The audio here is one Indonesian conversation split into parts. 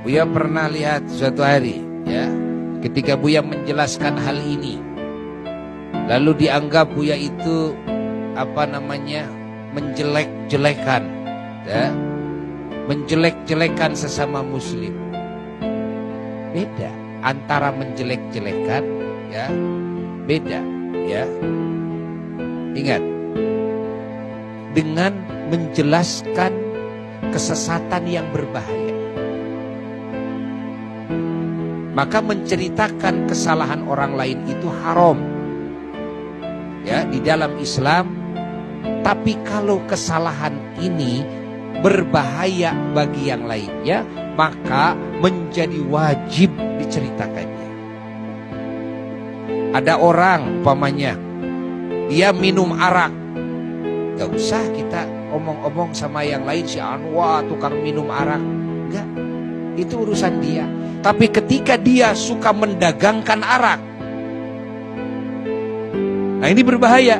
Buya pernah lihat suatu hari, ya, ketika Buya menjelaskan hal ini, lalu dianggap Buya itu menjelek-jelekan, ya, menjelek-jelekan sesama Muslim. Beda antara menjelek-jelekan, ya, beda, ya. Ingat, dengan menjelaskan kesesatan yang berbahaya. Maka menceritakan kesalahan orang lain itu haram, ya, di dalam Islam. Tapi kalau kesalahan ini berbahaya bagi yang lainnya, maka menjadi wajib diceritakannya. Ada orang umpamanya dia minum arak, gak usah kita omong-omong sama yang lain, si Anwar tukang minum arak, enggak, itu urusan dia. Tapi ketika dia suka mendagangkan arak, nah ini berbahaya.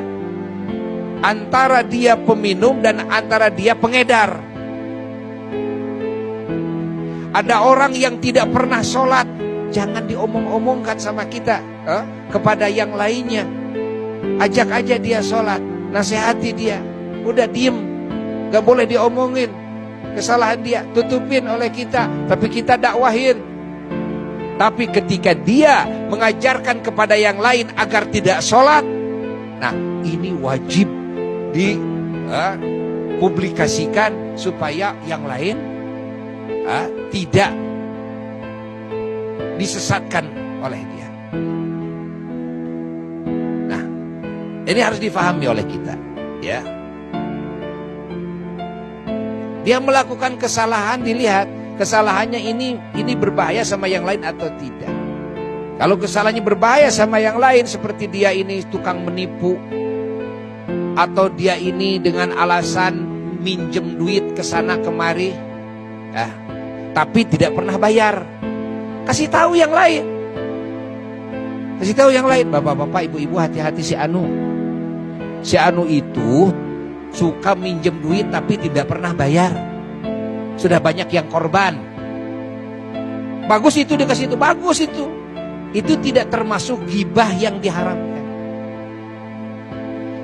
Antara dia peminum dan antara dia pengedar. Ada orang yang tidak pernah sholat, jangan diomong-omongkan sama kita kepada yang lainnya. Ajak aja dia sholat, nasihati dia. Udah diem, gak boleh diomongin kesalahan dia, tutupin oleh kita, tapi kita dakwahin. Tapi ketika dia mengajarkan kepada yang lain agar tidak sholat, nah ini wajib dipublikasikan supaya yang lain tidak disesatkan oleh dia. Nah, ini harus difahami oleh kita, ya. Dia melakukan kesalahan, dilihat kesalahannya ini berbahaya sama yang lain atau tidak. Kalau kesalahannya berbahaya sama yang lain, seperti dia ini tukang menipu, atau dia ini dengan alasan minjem duit ke sana kemari, tapi tidak pernah bayar, kasih tahu yang lain. Kasih tahu yang lain, bapak-bapak, ibu-ibu, hati-hati si Anu. Si Anu itu suka minjem duit tapi tidak pernah bayar. Sudah banyak yang korban. Bagus itu dikasih itu, bagus itu. Itu tidak termasuk ghibah yang diharamkan.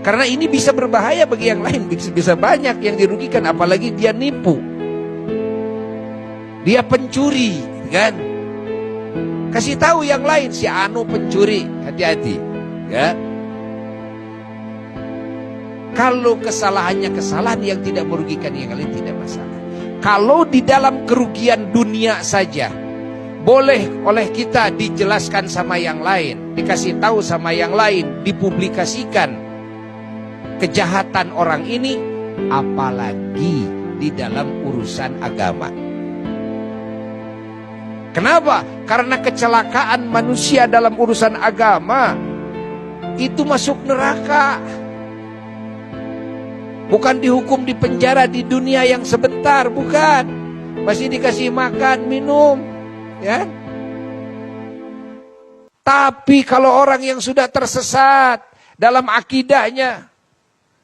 Karena ini bisa berbahaya bagi yang lain, bisa banyak yang dirugikan, apalagi dia nipu. Dia pencuri, kan? Kasih tahu yang lain, si Anu pencuri, hati-hati, ya. Kalau kesalahannya kesalahan yang tidak merugikan yang lain, tidak masalah. Kalau di dalam kerugian dunia saja, boleh oleh kita dijelaskan sama yang lain, dikasih tahu sama yang lain, dipublikasikan kejahatan orang ini, apalagi di dalam urusan agama. Kenapa? Karena kecelakaan manusia dalam urusan agama itu masuk neraka. Bukan dihukum di penjara di dunia yang sebentar, bukan. Masih dikasih makan, minum, ya. Tapi kalau orang yang sudah tersesat dalam akidahnya,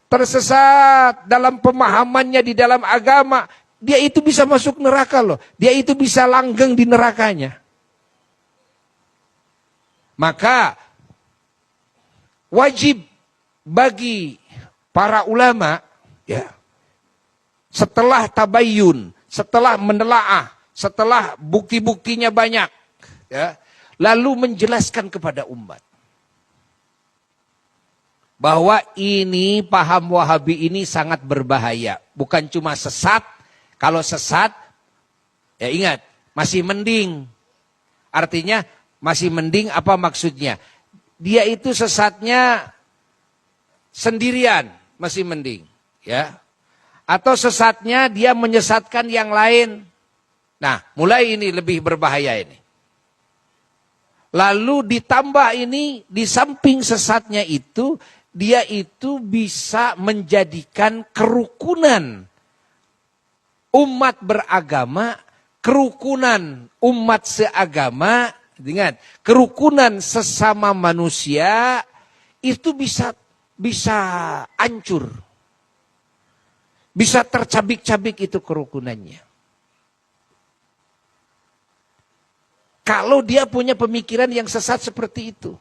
tersesat dalam pemahamannya di dalam agama, dia itu bisa masuk neraka loh. Dia itu bisa langgeng di nerakanya. Maka wajib bagi para ulama, ya, setelah tabayyun, setelah menelaah, setelah bukti-buktinya banyak, ya, lalu menjelaskan kepada umat bahwa ini paham Wahabi ini sangat berbahaya. Bukan cuma sesat, kalau sesat, ya ingat, masih mending. Artinya masih mending apa maksudnya? Dia itu sesatnya sendirian, masih mending, ya. Atau sesatnya dia menyesatkan yang lain. Nah, mulai ini lebih berbahaya ini. Lalu ditambah ini, di samping sesatnya itu, dia itu bisa menjadikan kerukunan umat beragama, kerukunan umat seagama, ingat, kerukunan sesama manusia itu bisa hancur. Bisa tercabik-cabik itu kerukunannya. Kalau dia punya pemikiran yang sesat seperti itu.